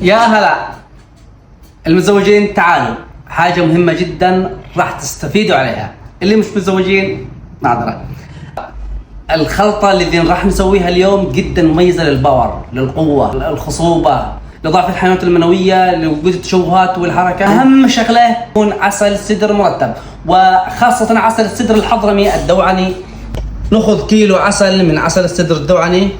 يا هلا المتزوجين، تعالوا، حاجة مهمة جدا راح تستفيدوا عليها. اللي مش متزوجين معذرة. الخلطة اللي راح نسويها اليوم جدا مميزة للباور، للقوة، للخصوبة، لضعف الحيوانات المنوية، لوجود التشوهات والحركة. أهم شغلة يكون عسل سدر مرتب، وخاصة عسل السدر الحضرمي الدوعني. نأخذ كيلو عسل من عسل السدر الدوعني.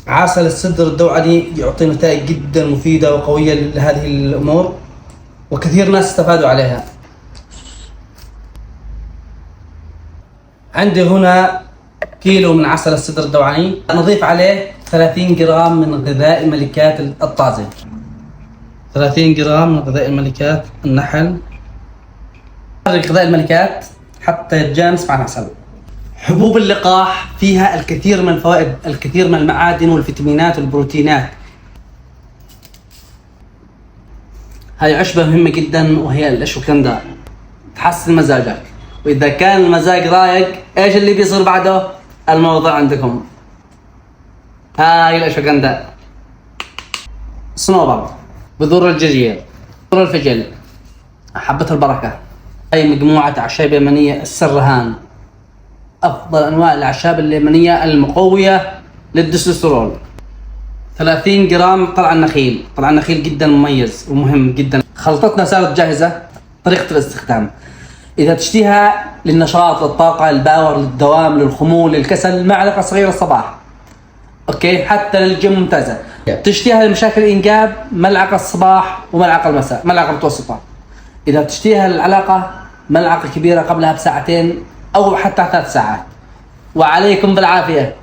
عسل السدر الدوعني يعطي نتائج جدا مفيدة وقوية لهذه الأمور، وكثير ناس استفادوا عليها. عندي هنا كيلو من عسل السدر الدوعني، نضيف عليه 30 جرام من غذاء الملكات الطازج. 30 جرام من غذاء الملكات النحل. غذاء الملكات حتى يتجانس مع العسل. حبوب اللقاح فيها الكثير من الفوائد، الكثير من المعادن والفيتامينات والبروتينات. هاي عشبة مهمة جدا وهي الاشوكندا، تحسن مزاجك. وإذا كان المزاج رايق، إيش اللي بيصير بعده؟ الموضوع عندكم. هاي الاشوكندا. صنوبر، بذور الجرجير، بذور الفجل، حبة البركة. هاي مجموعة أعشاب يمنية السرهان، أفضل أنواع الأعشاب اليمنية المقوية للتستوستيرون. 30 جرام طلع النخيل. طلع النخيل جدا مميز ومهم جدا. خلطتنا صارت جاهزة. طريقة الاستخدام: إذا تشتيها للنشاط، للطاقة، للباور، للدوام، للخمول، للكسل، معلقة صغيرة الصباح. أوكي، حتى للجيم ممتازة. تشتيها لمشاكل الإنجاب، ملعقة الصباح وملعقة المساء، ملعقة متوسطة. إذا تشتيها للعلاقة، ملعقة كبيرة قبلها بساعتين أو حتى 3 ساعات. وعليكم بالعافية.